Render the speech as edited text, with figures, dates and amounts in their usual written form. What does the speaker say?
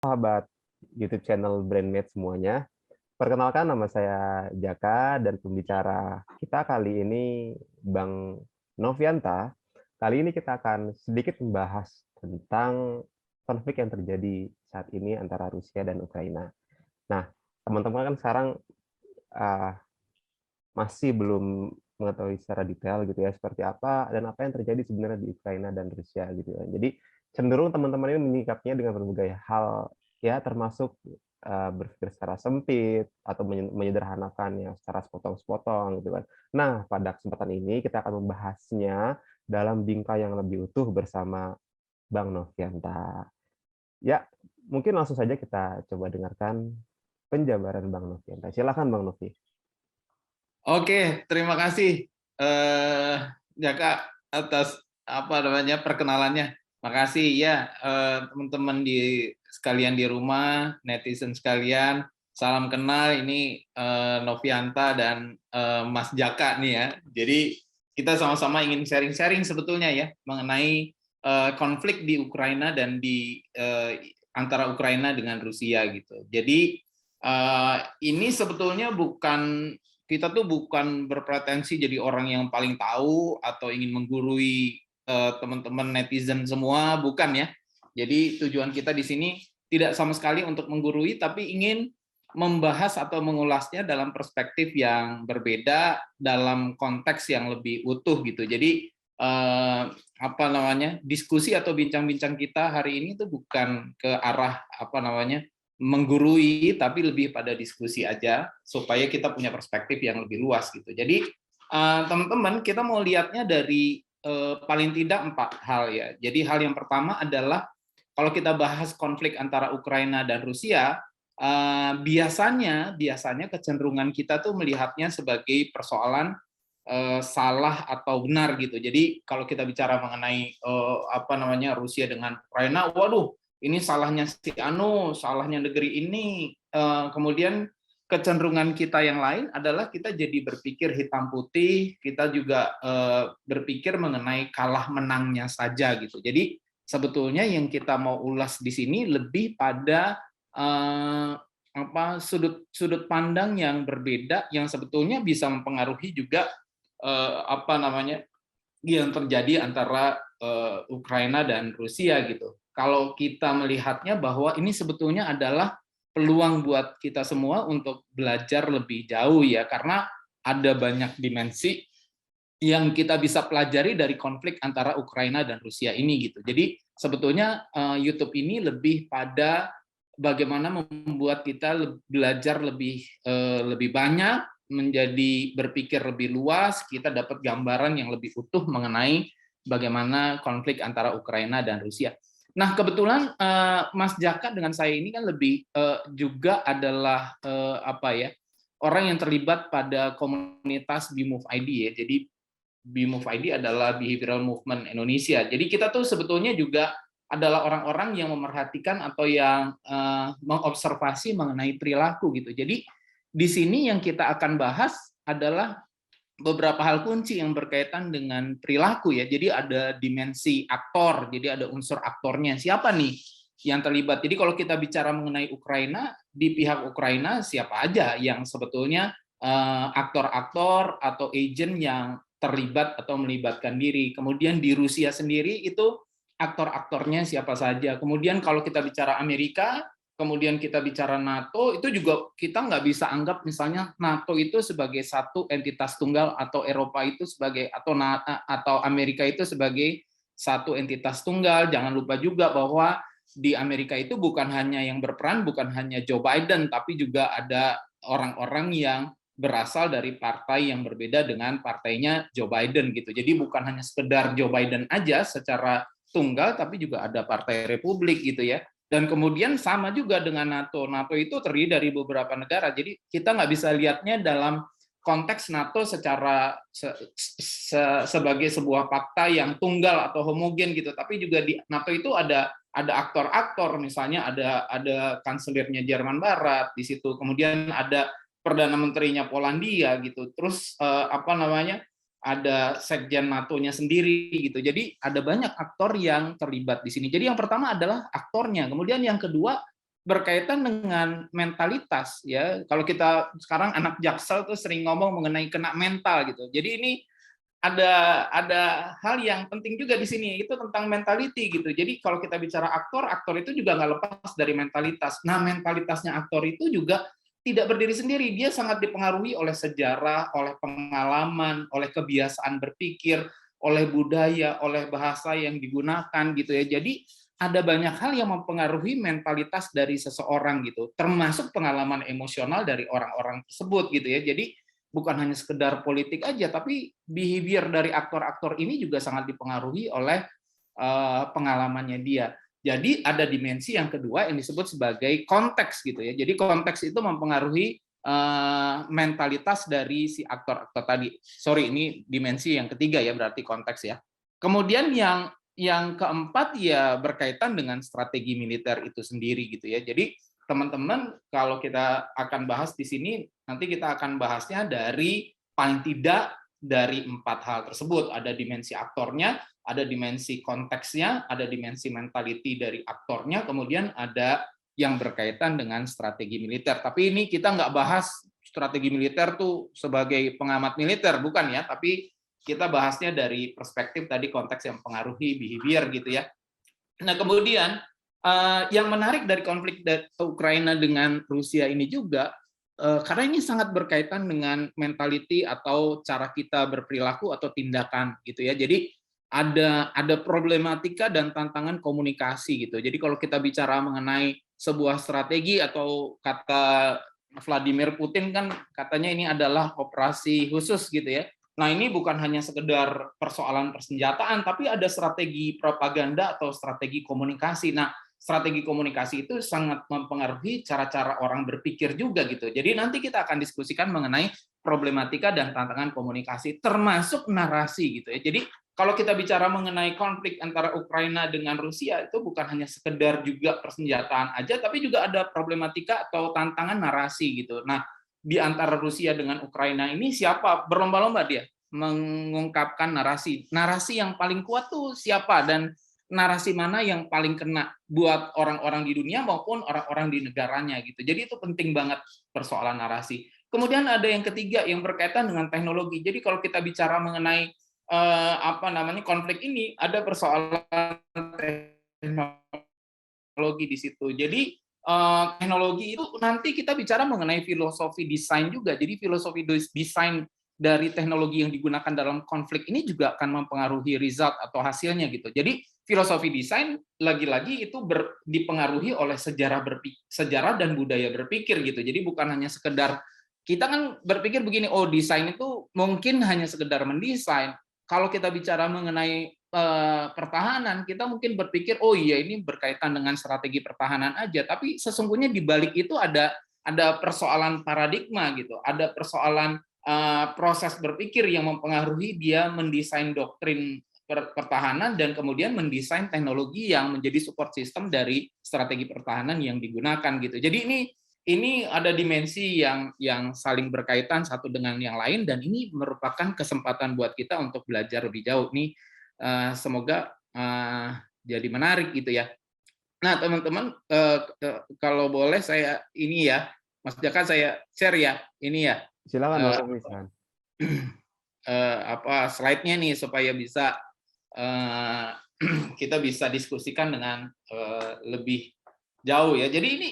Sahabat YouTube channel BrainMate semuanya. Perkenalkan nama saya Jaka dan pembicara kita kali ini Bang Novianta. Kali ini kita akan sedikit membahas tentang konflik yang terjadi saat ini antara Rusia dan Ukraina. Nah, teman-teman kan sekarang uh, masih belum mengetahui secara detail gitu ya seperti apa dan apa yang terjadi sebenarnya di Ukraina dan Rusia gitu ya. Jadi cenderung teman-teman ini menyikapinya dengan berbagai hal ya termasuk berpikir secara sempit atau menyederhanakannya secara sepotong-sepotong gitu kan. Nah, pada kesempatan ini kita akan membahasnya dalam bingkai yang lebih utuh bersama Bang Novianta. Ya, mungkin langsung saja kita coba dengarkan penjabaran Bang Novianta. Silakan Bang Novi. Oke, terima kasih Jaka atas perkenalannya. Makasih ya teman-teman sekalian di rumah, netizen sekalian. Salam kenal, ini Novianta dan Mas Jaka nih ya. Jadi kita sama-sama ingin sharing-sharing sebetulnya ya mengenai konflik di Ukraina dan di antara Ukraina dengan Rusia gitu. Jadi ini sebetulnya kita tuh bukan berpretensi jadi orang yang paling tahu atau ingin menggurui teman-teman netizen semua, bukan ya. Jadi tujuan kita di sini tidak sama sekali untuk menggurui, tapi ingin membahas atau mengulasnya dalam perspektif yang berbeda, dalam konteks yang lebih utuh gitu. Jadi diskusi atau bincang-bincang kita hari ini tuh bukan ke arah menggurui, tapi lebih pada diskusi aja supaya kita punya perspektif yang lebih luas gitu. Jadi teman-teman, kita mau lihatnya dari paling tidak 4 hal ya. Jadi hal yang pertama adalah kalau kita bahas konflik antara Ukraina dan Rusia, biasanya kecenderungan kita tuh melihatnya sebagai persoalan salah atau benar gitu. Jadi kalau kita bicara mengenai Rusia dengan Ukraina, waduh, ini salahnya si anu, salahnya negeri ini. Kemudian kecenderungan kita yang lain adalah kita jadi berpikir hitam putih, kita juga berpikir mengenai kalah menangnya saja gitu. Jadi sebetulnya yang kita mau ulas di sini lebih pada sudut pandang yang berbeda yang sebetulnya bisa mempengaruhi juga yang terjadi antara Ukraina dan Rusia gitu. Kalau kita melihatnya bahwa ini sebetulnya adalah peluang buat kita semua untuk belajar lebih jauh ya, karena ada banyak dimensi yang kita bisa pelajari dari konflik antara Ukraina dan Rusia ini gitu. Jadi sebetulnya YouTube ini lebih pada bagaimana membuat kita belajar lebih banyak, menjadi berpikir lebih luas, kita dapat gambaran yang lebih utuh mengenai bagaimana konflik antara Ukraina dan Rusia. Nah, kebetulan Mas Jaka dengan saya ini kan lebih juga adalah orang yang terlibat pada komunitas BeMove ID ya. Jadi BeMove ID adalah Behavioral Movement Indonesia. Jadi kita tuh sebetulnya juga adalah orang-orang yang memerhatikan atau yang mengobservasi mengenai perilaku gitu. Jadi di sini yang kita akan bahas adalah beberapa hal kunci yang berkaitan dengan perilaku ya. Jadi ada dimensi aktor, jadi ada unsur aktornya. Siapa nih yang terlibat? Jadi kalau kita bicara mengenai Ukraina, di pihak Ukraina siapa aja yang sebetulnya aktor-aktor atau agent yang terlibat atau melibatkan diri. Kemudian di Rusia sendiri itu aktor-aktornya siapa saja. Kemudian kalau kita bicara Amerika, kemudian kita bicara NATO, itu juga kita nggak bisa anggap misalnya NATO itu sebagai satu entitas tunggal atau Eropa itu sebagai atau Amerika itu sebagai satu entitas tunggal. Jangan lupa juga bahwa di Amerika itu bukan hanya yang berperan, bukan hanya Joe Biden, tapi juga ada orang-orang yang berasal dari partai yang berbeda dengan partainya Joe Biden gitu. Jadi bukan hanya sekedar Joe Biden aja secara tunggal, tapi juga ada Partai Republik gitu ya. Dan kemudian sama juga dengan NATO. NATO itu terdiri dari beberapa negara. Jadi kita nggak bisa lihatnya dalam konteks NATO secara sebagai sebuah fakta yang tunggal atau homogen gitu. Tapi juga di NATO itu ada aktor-aktor, misalnya ada kanselirnya Jerman Barat di situ. Kemudian ada perdana menterinya Polandia gitu. Terus ada sekjen NATO-nya sendiri gitu. Jadi ada banyak aktor yang terlibat di sini. Jadi yang pertama adalah aktornya. Kemudian yang kedua berkaitan dengan mentalitas ya. Kalau kita sekarang anak Jaksel tuh sering ngomong mengenai kena mental gitu. Jadi ini ada hal yang penting juga di sini, itu tentang mentality gitu. Jadi kalau kita bicara aktor, aktor itu juga nggak lepas dari mentalitas. Nah, mentalitasnya aktor itu juga tidak berdiri sendiri, dia sangat dipengaruhi oleh sejarah, oleh pengalaman, oleh kebiasaan berpikir, oleh budaya, oleh bahasa yang digunakan gitu ya. Jadi ada banyak hal yang mempengaruhi mentalitas dari seseorang gitu, termasuk pengalaman emosional dari orang-orang tersebut gitu ya. Jadi bukan hanya sekedar politik aja, tapi behavior dari aktor-aktor ini juga sangat dipengaruhi oleh pengalamannya dia. Jadi ada dimensi yang kedua yang disebut sebagai konteks gitu ya. Jadi konteks itu mempengaruhi mentalitas dari si aktor-aktor tadi. Sorry, ini dimensi yang ketiga ya, berarti konteks ya. Kemudian yang keempat ya berkaitan dengan strategi militer itu sendiri gitu ya. Jadi teman-teman, kalau kita akan bahas di sini, nanti kita akan bahasnya dari paling tidak dari 4 hal tersebut. Ada dimensi aktornya, ada dimensi konteksnya, ada dimensi mentality dari aktornya, kemudian ada yang berkaitan dengan strategi militer. Tapi ini kita nggak bahas strategi militer tuh sebagai pengamat militer, bukan ya, tapi kita bahasnya dari perspektif tadi konteks yang mempengaruhi behavior gitu ya. Nah, kemudian yang menarik dari konflik Ukraina dengan Rusia ini juga, karena ini sangat berkaitan dengan mentality atau cara kita berperilaku atau tindakan gitu ya. Jadi ada problematika dan tantangan komunikasi gitu. Jadi kalau kita bicara mengenai sebuah strategi atau kata Vladimir Putin kan katanya ini adalah operasi khusus gitu ya. Nah, ini bukan hanya sekedar persoalan persenjataan, tapi ada strategi propaganda atau strategi komunikasi. Nah, strategi komunikasi itu sangat mempengaruhi cara-cara orang berpikir juga gitu. Jadi nanti kita akan diskusikan mengenai problematika dan tantangan komunikasi, termasuk narasi gitu ya. Jadi kalau kita bicara mengenai konflik antara Ukraina dengan Rusia, itu bukan hanya sekedar juga persenjataan aja, tapi juga ada problematika atau tantangan narasi gitu. Nah, di antara Rusia dengan Ukraina ini siapa berlomba-lomba dia mengungkapkan narasi. Narasi yang paling kuat tuh siapa dan narasi mana yang paling kena buat orang-orang di dunia maupun orang-orang di negaranya gitu. Jadi itu penting banget persoalan narasi. Kemudian ada yang ketiga yang berkaitan dengan teknologi. Jadi kalau kita bicara mengenai konflik ini ada persoalan teknologi di situ. Jadi teknologi itu nanti kita bicara mengenai filosofi desain juga. Jadi filosofi desain dari teknologi yang digunakan dalam konflik ini juga akan mempengaruhi result atau hasilnya gitu. Jadi filosofi desain lagi-lagi itu dipengaruhi oleh sejarah dan budaya berpikir gitu. Jadi bukan hanya sekedar kita kan berpikir begini, oh desain itu mungkin hanya sekedar mendesain. Kalau kita bicara mengenai pertahanan, kita mungkin berpikir, oh iya ini berkaitan dengan strategi pertahanan aja, tapi sesungguhnya di balik itu ada persoalan paradigma gitu, ada persoalan proses berpikir yang mempengaruhi dia mendesain doktrin pertahanan dan kemudian mendesain teknologi yang menjadi support system dari strategi pertahanan yang digunakan gitu. Jadi ini ada dimensi yang saling berkaitan satu dengan yang lain dan ini merupakan kesempatan buat kita untuk belajar lebih jauh nih. Semoga jadi menarik gitu ya. Nah, teman-teman, kalau boleh saya ini ya, Mas Jaka saya share ya, ini ya. Silakan Mas Rizwan. Slide-nya nih supaya bisa kita bisa diskusikan dengan lebih jauh ya. Jadi ini